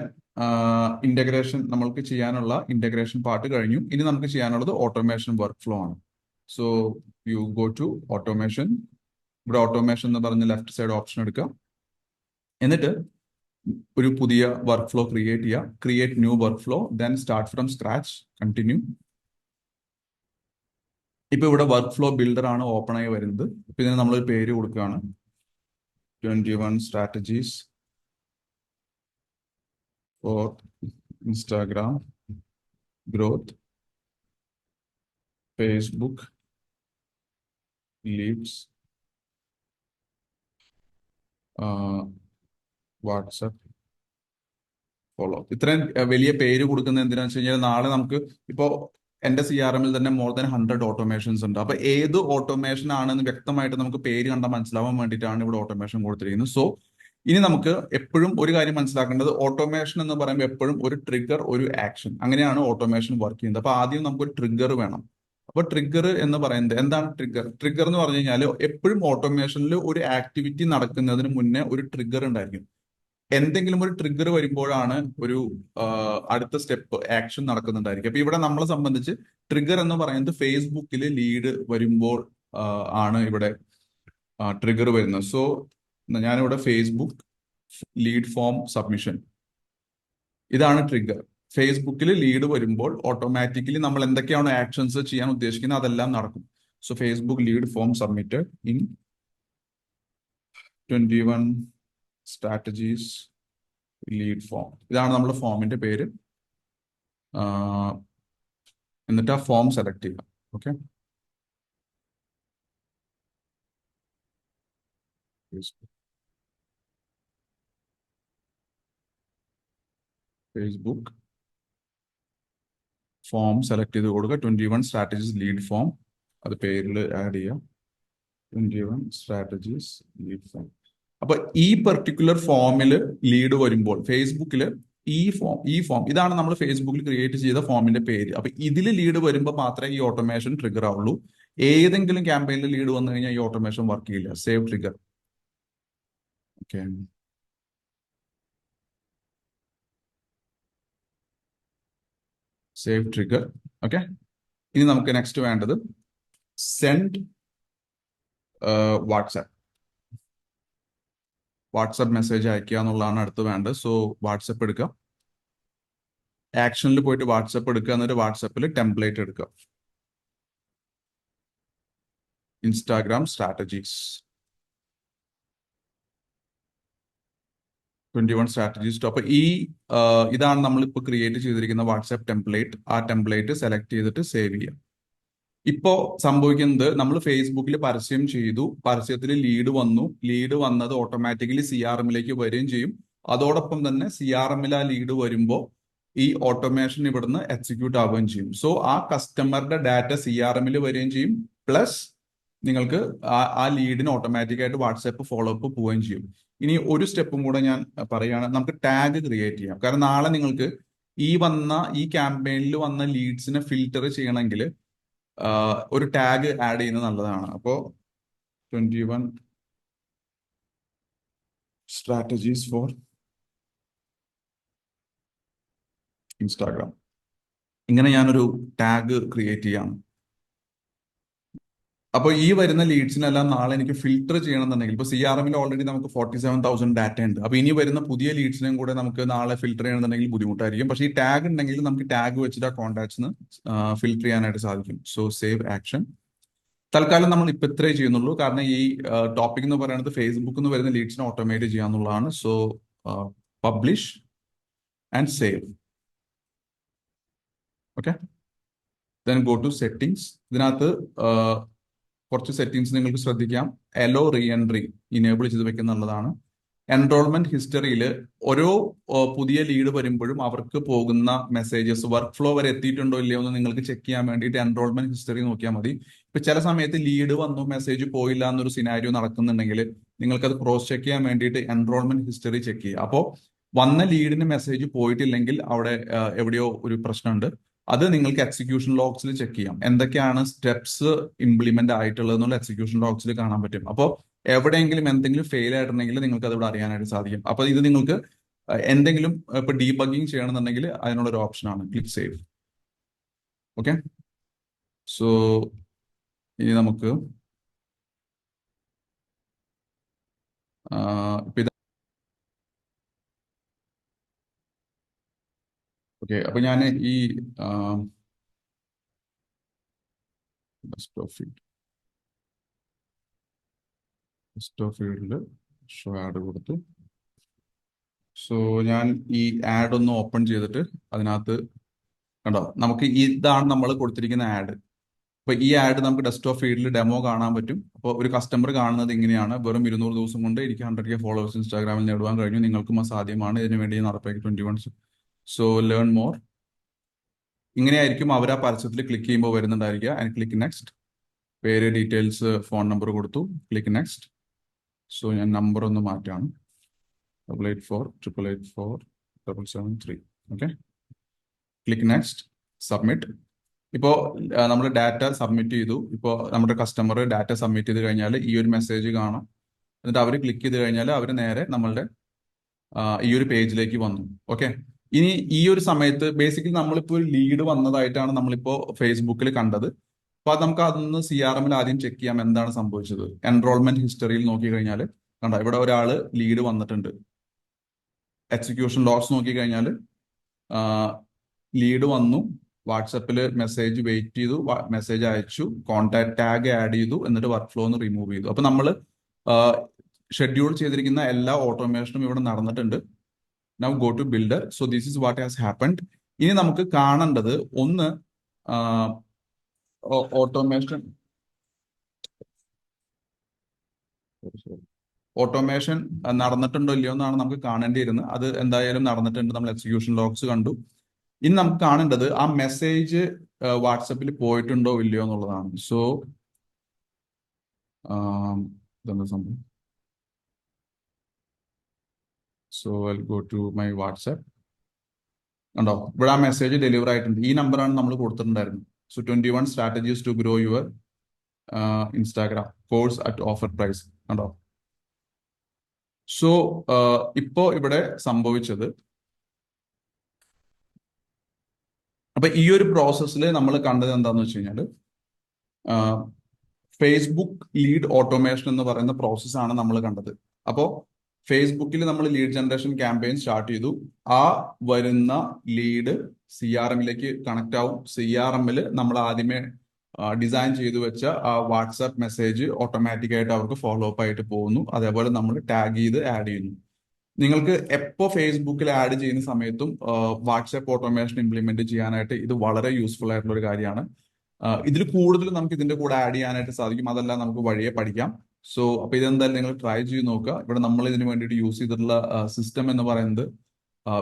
A: ഇന്റഗ്രേഷൻ നമ്മൾക്ക് ചെയ്യാനുള്ള ഇന്റഗ്രേഷൻ പാർട്ട് കഴിഞ്ഞു. ഇനി നമുക്ക് ചെയ്യാനുള്ളത് ഓട്ടോമേഷൻ വർക്ക് ഫ്ലോ ആണ്. So you go to automation. ഇവിടെ ഓട്ടോമേഷൻ എന്ന് പറഞ്ഞ ലെഫ്റ്റ് സൈഡ് ഓപ്ഷൻ എടുക്കുക. എന്നിട്ട് ഒരു പുതിയ വർക്ക് ഫ്ലോ ക്രിയേറ്റ് ചെയ്യുക. Create new workflow, then start from scratch, continue. ഇപ്പൊ ഇവിടെ വർക്ക് ഫ്ലോ ബിൽഡർ ആണ് ഓപ്പൺ ആയി വരുന്നത്. ഇപ്പൊ ഇതിന് നമ്മളൊരു പേര് കൊടുക്കുകയാണ്, 21 strategies for Instagram growth, Facebook leads, WhatsApp follow. ഇത്രയും വലിയ പേര് കൊടുക്കുന്നത് എന്തിനാന്ന് വെച്ച് കഴിഞ്ഞാൽ നാളെ നമുക്ക് ഇപ്പോൾ എന്റെ CRM-ൽ തന്നെ മോർ ദാൻ 100 ഓട്ടോമേഷൻസ് ഉണ്ട്. അപ്പൊ ഏത് ഓട്ടോമേഷൻ ആണെന്ന് വ്യക്തമായിട്ട് നമുക്ക് പേര് കണ്ടാൽ മനസ്സിലാവാൻ വേണ്ടിയിട്ടാണ് ഇവിടെ ഓട്ടോമേഷൻ കൊടുത്തിരിക്കുന്നത്. സോ ഇനി നമുക്ക് എപ്പോഴും ഒരു കാര്യം മനസ്സിലാക്കേണ്ടത്, ഓട്ടോമേഷൻ എന്ന് പറയുമ്പോൾ എപ്പോഴും ഒരു ട്രിഗർ, ഒരു ആക്ഷൻ, അങ്ങനെയാണ് ഓട്ടോമേഷൻ വർക്ക് ചെയ്യുന്നത്. അപ്പൊ ആദ്യം നമുക്കൊരു ട്രിഗർ വേണം. അപ്പൊ ട്രിഗർ എന്ന് പറയുന്നത് എന്താണ്? ട്രിഗർ എന്ന് പറഞ്ഞു കഴിഞ്ഞാൽ എപ്പോഴും ഓട്ടോമേഷനിൽ ഒരു ആക്ടിവിറ്റി നടക്കുന്നതിന് മുന്നേ ഒരു ട്രിഗർ ഉണ്ടായിരിക്കും. എന്തെങ്കിലും ഒരു ട്രിഗർ വരുമ്പോഴാണ് ഒരു അടുത്ത സ്റ്റെപ്പ് ആക്ഷൻ നടക്കുന്നുണ്ടായിരിക്കും. അപ്പൊ ഇവിടെ നമ്മളെ സംബന്ധിച്ച് ട്രിഗർ എന്ന് പറയുന്നത് ഫേസ്ബുക്കിൽ ലീഡ് വരുമ്പോൾ ആണ് ഇവിടെ ട്രിഗർ വരുന്നത്. സോ ഞാനിവിടെ ഫേസ്ബുക്ക് ലീഡ് ഫോം സബ്മിഷൻ, ഇതാണ് ട്രിഗർ. ഫേസ്ബുക്കിൽ ലീഡ് വരുമ്പോൾ ഓട്ടോമാറ്റിക്കലി നമ്മൾ എന്തൊക്കെയാണ് ആക്ഷൻസ് ചെയ്യാൻ ഉദ്ദേശിക്കുന്നത് അതെല്ലാം നടക്കും. So Facebook lead form submitted in 21 strategies lead form. ഇതാണ് നമ്മുടെ ഫോമിന്റെ പേര്. എന്നിട്ട് ആ ഫോം സെലക്ട് ചെയ്യുക. ഓക്കെ, ഫേസ്ബുക്ക് ഫോം സെലക്ട് ചെയ്ത് കൊടുക്കുക. 21 സ്ട്രാറ്റജീസ് ലീഡ് ഫോം, അത് പേരിൽ ആഡ് ചെയ്യുക. 21 സ്ട്രാറ്റജീസ് ലീഡ് ഫോം. അപ്പൊ ഈ പെർട്ടിക്കുലർ ഫോമിൽ ലീഡ് വരുമ്പോൾ ഫേസ്ബുക്കിൽ ഈ ഫോം ഇതാണ് നമ്മൾ ഫേസ്ബുക്കിൽ ക്രിയേറ്റ് ചെയ്ത ഫോമിന്റെ പേര്. അപ്പൊ ഇതിൽ ലീഡ് വരുമ്പോൾ മാത്രമേ ഈ ഓട്ടോമേഷൻ ട്രിഗർ ആവുള്ളൂ. ഏതെങ്കിലും ക്യാമ്പയിനിൽ ലീഡ് വന്നു കഴിഞ്ഞാൽ ഈ ഓട്ടോമേഷൻ വർക്ക് ചെയ്യില്ല. Save trigger. Okay, save trigger. Okay, ഇനി നമുക്ക് നെക്സ്റ്റ് വേണ്ടത് സെൻഡ് വാട്സാപ്പ് മെസ്സേജ് അയക്കുക എന്നുള്ളതാണ് അടുത്ത് വേണ്ടത്. സോ വാട്സപ്പ് എടുക്കുക, ആക്ഷനിൽ പോയിട്ട് വാട്സപ്പ് എടുക്കുക, എന്നിട്ട് വാട്സപ്പിൽ ടെംപ്ലേറ്റ് എടുക്കുക. Instagram strategies 21 strategies. അപ്പൊ ഇതാണ് നമ്മളിപ്പോൾ ക്രിയേറ്റ് ചെയ്തിരിക്കുന്ന വാട്സാപ്പ് ടെംപ്ലേറ്റ്. ആ ടെംപ്ലേറ്റ് സെലക്ട് ചെയ്തിട്ട് സേവ് ചെയ്യാം. ഇപ്പോ സംഭവിക്കുന്നത്, നമ്മൾ ഫേസ്ബുക്കിൽ പരസ്യം ചെയ്തു, പരസ്യത്തിൽ ലീഡ് വന്നു, ലീഡ് വന്നത് ഓട്ടോമാറ്റിക്കലി CRM-ലേക്ക് വരികയും ചെയ്യും. അതോടൊപ്പം തന്നെ CRM-ൽ ആ ലീഡ് വരുമ്പോൾ ഈ ഓട്ടോമേഷൻ ഇവിടുന്ന് എക്സിക്യൂട്ട് ആവുകയും ചെയ്യും. സോ ആ കസ്റ്റമറുടെ ഡാറ്റ CRM-ൽ വരികയും ചെയ്യും, പ്ലസ് നിങ്ങൾക്ക് ആ ലീഡിന് ഓട്ടോമാറ്റിക്കായിട്ട് വാട്സാപ്പ് ഫോളോ അപ്പ് പോവുകയും ചെയ്യും. ഇനി ഒരു സ്റ്റെപ്പും കൂടെ ഞാൻ പറയുകയാണ്, നമുക്ക് ടാഗ് ക്രിയേറ്റ് ചെയ്യാം. കാരണം നാളെ നിങ്ങൾക്ക് ഈ ക്യാമ്പയിനിൽ വന്ന ലീഡ്സിനെ ഫിൽറ്റർ ചെയ്യണമെങ്കിൽ ഒരു ടാഗ് ആഡ് ചെയ്യുന്നത് നല്ലതാണ്. അപ്പോ 21 സ്ട്രാറ്റജീസ് ഫോർ ഇൻസ്റ്റാഗ്രാം, ഇങ്ങനെ ഞാനൊരു ടാഗ് ക്രിയേറ്റ് ചെയ്യാം. അപ്പോൾ ഈ വരുന്ന ലീഡ്സിനെല്ലാം നാളെ എനിക്ക് ഫിൽട്ടർ ചെയ്യണമെന്നുണ്ടെങ്കിൽ, ഇപ്പോൾ CRM-ൽ ഓൾറെഡി നമുക്ക് 47,000 ഡാറ്റ ഉണ്ട്. അപ്പോൾ ഇനി വരുന്ന പുതിയ ലീഡ്സിനെയും കൂടെ നമുക്ക് നാളെ ഫിൽട്ടർ ചെയ്യണമെന്നുണ്ടെങ്കിൽ ബുദ്ധിമുട്ടായിരിക്കും. പക്ഷേ ഈ ടാഗ് ഉണ്ടെങ്കിൽ നമുക്ക് ടാഗ് വെച്ചിട്ട് ആ കോൺടാക്ട്സിന് ഫിൽട്ടർ ചെയ്യാനായിട്ട് സാധിക്കും. So save action. തൽക്കാലം നമ്മൾ ഇപ്പം ഇത്രേ ചെയ്യുന്നുള്ളൂ, കാരണം ഈ ടോപ്പിക് എന്ന് പറയുന്നത് ഫേസ്ബുക്കിൽ നിന്ന് വരുന്ന ലീഡ്സിനെ ഓട്ടോമേറ്റ് ചെയ്യാന്നുള്ളതാണ്. So publish and save. Okay, then go to settings. ഇതിനകത്ത് കുറച്ച് സെറ്റിംഗ്സ് നിങ്ങൾക്ക് ശ്രദ്ധിക്കാം. എലോ റീ എൻട്രി ഇനേബിൾ ചെയ്ത് വെക്കുന്നത് നല്ലതാണ്. എൻറോൾമെന്റ് ഹിസ്റ്ററിയിൽ ഓരോ പുതിയ ലീഡ് വരുമ്പോഴും അവർക്ക് പോകുന്ന മെസ്സേജസ് വർക്ക് ഫ്ലോ വരെ എത്തിയിട്ടുണ്ടോ ഇല്ലയോ എന്ന് നിങ്ങൾക്ക് ചെക്ക് ചെയ്യാൻ വേണ്ടിയിട്ട് എൻറോൾമെന്റ് ഹിസ്റ്ററി നോക്കിയാൽ മതി. ഇപ്പൊ ചില സമയത്ത് ലീഡ് വന്നു മെസ്സേജ് പോയില്ല എന്നൊരു സിനാരിയോ നടക്കുന്നുണ്ടെങ്കിൽ നിങ്ങൾക്ക് അത് ക്രോസ് ചെക്ക് ചെയ്യാൻ വേണ്ടിയിട്ട് എൻറോൾമെന്റ് ഹിസ്റ്ററി ചെക്ക് ചെയ്യുക. അപ്പോൾ വന്ന ലീഡിന് മെസ്സേജ് പോയിട്ടില്ലെങ്കിൽ അവിടെ എവിടെയോ ഒരു പ്രശ്നമുണ്ട്. അത് നിങ്ങൾക്ക് എക്സിക്യൂഷൻ ലോഗ്സിൽ ചെക്ക് ചെയ്യാം. എന്തൊക്കെയാണ് സ്റ്റെപ്സ് ഇംപ്ലിമെന്റ് ആയിട്ടുള്ളത് എന്നുള്ള എക്സിക്യൂഷൻ ലോഗ്സിൽ കാണാൻ പറ്റും. അപ്പോൾ എവിടെയെങ്കിലും എന്തെങ്കിലും ഫെയിൽ ആയിട്ടുണ്ടെങ്കിൽ നിങ്ങൾക്ക് അത് ഇവിടെ അറിയാനായിട്ട് സാധിക്കും. അപ്പൊ ഇത് നിങ്ങൾക്ക് എന്തെങ്കിലും ഇപ്പൊ ഡീബഗിങ് ചെയ്യണമെന്നുണ്ടെങ്കിൽ അതിനുള്ള ഒരു ഓപ്ഷനാണ് ക്ലിക്ക് സേവ്. ഓക്കെ, സോ ഇനി നമുക്ക് ഇപ്പൊ ഇത് ഓക്കെ. അപ്പൊ ഞാൻ ഈ ഡെസ്ക്ടോപ്പ് ഫീൽഡിൽ ഷോ ആഡ് കൊടുത്തു. സോ ഞാൻ ഈ ആഡ് ഒന്ന് ഓപ്പൺ ചെയ്തിട്ട് അതിനകത്ത് കണ്ടോ, നമുക്ക് ഇതാണ് നമ്മൾ കൊടുത്തിരിക്കുന്ന ആഡ്. അപ്പൊ ഈ ആഡ് നമുക്ക് ഡെസ്ക്ടോപ്പ് ഫീൽഡിൽ ഡെമോ കാണാൻ പറ്റും. അപ്പോൾ ഒരു കസ്റ്റമർ കാണുന്നത് ഇങ്ങനെയാണ്: വെറും 200 ദിവസം കൊണ്ട് എനിക്ക് 100K ഫോളോവേഴ്സ് ഇൻസ്റ്റാഗ്രാമിൽ നേടുവാൻ കഴിഞ്ഞു, നിങ്ങൾക്കും സാധ്യമാണ്, ഇതിനു വേണ്ടി നടപ്പാക്കി 21. So learn more. ഇങ്ങനെയായിരിക്കും അവർ ആ പരസ്യത്തിൽ ക്ലിക്ക് ചെയ്യുമ്പോൾ വരുന്നുണ്ടായിരിക്കുക. And click next. പേര്, ഡീറ്റെയിൽസ്, ഫോൺ നമ്പർ കൊടുത്തു, ക്ലിക്ക് നെക്സ്റ്റ്. സോ ഞാൻ നമ്പർ ഒന്ന് മാറ്റാണ്, 8848884773. Okay, click next, submit. ഇപ്പോൾ നമ്മൾ ഡാറ്റ സബ്മിറ്റ് ചെയ്തു. ഇപ്പോൾ നമ്മുടെ കസ്റ്റമർ ഡാറ്റ സബ്മിറ്റ് ചെയ്ത് കഴിഞ്ഞാൽ ഈ ഒരു മെസ്സേജ് കാണാം. എന്നിട്ട് അവർ ക്ലിക്ക് ചെയ്ത് കഴിഞ്ഞാൽ അവർ നേരെ നമ്മളുടെ ഈ ഒരു പേജിലേക്ക് വന്നു. ഓക്കെ, ഇനി ഈ ഒരു സമയത്ത് ബേസിക്കലി നമ്മളിപ്പോൾ ഒരു ലീഡ് വന്നതായിട്ടാണ് നമ്മളിപ്പോൾ ഫേസ്ബുക്കിൽ കണ്ടത്. അപ്പൊ അത് നമുക്ക് അതൊന്ന് CRM ആദ്യം ചെക്ക് ചെയ്യാം എന്താണ് സംഭവിച്ചത്. എൻറോൾമെന്റ് ഹിസ്റ്ററിയിൽ നോക്കി കഴിഞ്ഞാൽ കണ്ടോ, ഇവിടെ ഒരാൾ ലീഡ് വന്നിട്ടുണ്ട്. എക്സിക്യൂഷൻ ലോഗ്സ് നോക്കി കഴിഞ്ഞാൽ ലീഡ് വന്നു, വാട്സപ്പിൽ മെസ്സേജ് വെയിറ്റ് ചെയ്തു, മെസ്സേജ് അയച്ചു, കോൺടാക്ട് ടാഗ് ആഡ് ചെയ്തു, എന്നിട്ട് വർക്ക് ഫ്ലോ ഒന്ന് റിമൂവ് ചെയ്തു. അപ്പൊ നമ്മൾ ഷെഡ്യൂൾ ചെയ്തിരിക്കുന്ന എല്ലാ ഓട്ടോമേഷനും ഇവിടെ നടന്നിട്ടുണ്ട്. Now go to builder. So this is what has happened. ഇനി നമുക്ക് കാണേണ്ടത് ഒന്ന് ഓട്ടോമേഷൻ നടന്നിട്ടുണ്ടോ ഇല്ലയോ എന്നാണ് നമുക്ക് കാണേണ്ടിയിരുന്നത്. അത് എന്തായാലും നടന്നിട്ടുണ്ട്. നമ്മൾ എക്സിക്യൂഷൻ ലോഗ്സ് കണ്ടു. ഇനി നമുക്ക് കാണേണ്ടത് ആ മെസ്സേജ് വാട്സപ്പിൽ പോയിട്ടുണ്ടോ ഇല്ലയോ എന്നുള്ളതാണ്. സോ ഇതെന്താ സംഭവം? So I go to my WhatsApp. ഉണ്ടോ, ഇവിടെ ആ മെസ്സേജ് ഡെലിവർ ആയിട്ടുണ്ട്. ഈ നമ്പറാണ് നമ്മൾ കൊടുത്തിട്ടുണ്ടായിരുന്നത്. So 21 strategies to grow your Instagram course at offer price. കണ്ടോ? സോ ഇപ്പോ ഇവിടെ സംഭവിച്ചത്, അപ്പൊ ഈ ഒരു പ്രോസസ്സിൽ നമ്മൾ കണ്ടത് എന്താന്ന് വെച്ച് കഴിഞ്ഞാൽ ഫേസ്ബുക്ക് ലീഡ് ഓട്ടോമേഷൻ എന്ന് പറയുന്ന പ്രോസസ്സാണ് നമ്മൾ കണ്ടത്. അപ്പോൾ ഫേസ്ബുക്കിൽ നമ്മൾ ലീഡ് ജനറേഷൻ ക്യാമ്പയിൻ സ്റ്റാർട്ട് ചെയ്തു. ആ വരുന്ന ലീഡ് CRMലേക്ക് കണക്ട് ആവും. CRMൽ നമ്മൾ ആദ്യമേ ഡിസൈൻ ചെയ്തു വെച്ച ആ വാട്സാപ്പ് മെസ്സേജ് ഓട്ടോമാറ്റിക് ആയിട്ട് അവർക്ക് ഫോളോ അപ്പ് ആയിട്ട് പോകുന്നു. അതേപോലെ നമ്മൾ ടാഗ് ചെയ്ത് ആഡ് ചെയ്യുന്നു. നിങ്ങൾക്ക് എപ്പോൾ ഫേസ്ബുക്കിൽ ആഡ് ചെയ്യുന്ന സമയത്തും വാട്സാപ്പ് ഓട്ടോമേഷൻ ഇംപ്ലിമെന്റ് ചെയ്യാനായിട്ട് ഇത് വളരെ യൂസ്ഫുൾ ആയിട്ടുള്ള ഒരു കാര്യമാണ്. ഇതിൽ കൂടുതൽ നമുക്ക് ഇതിന്റെ കൂടെ ആഡ് ചെയ്യാനായിട്ട് സാധിക്കും. അതെല്ലാം നമുക്ക് വഴിയെ പഠിക്കാം. സോ അപ്പൊ ഇതെന്തായാലും നിങ്ങൾ ട്രൈ ചെയ്ത് നോക്കുക. ഇവിടെ നമ്മൾ ഇതിന് വേണ്ടിയിട്ട് യൂസ് ചെയ്തിട്ടുള്ള സിസ്റ്റം എന്ന് പറയുന്നത്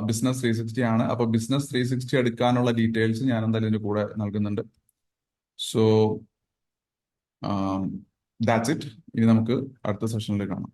A: ബിസിനസ് 360 ആണ്. അപ്പൊ ബിസിനസ് 360 എടുക്കാനുള്ള ഡീറ്റെയിൽസ് ഞാൻ എന്തായാലും ഇതിന്റെ കൂടെ നൽകുന്നുണ്ട്. So that's it. ഇനി നമുക്ക് അടുത്ത സെഷനിൽ കാണാം.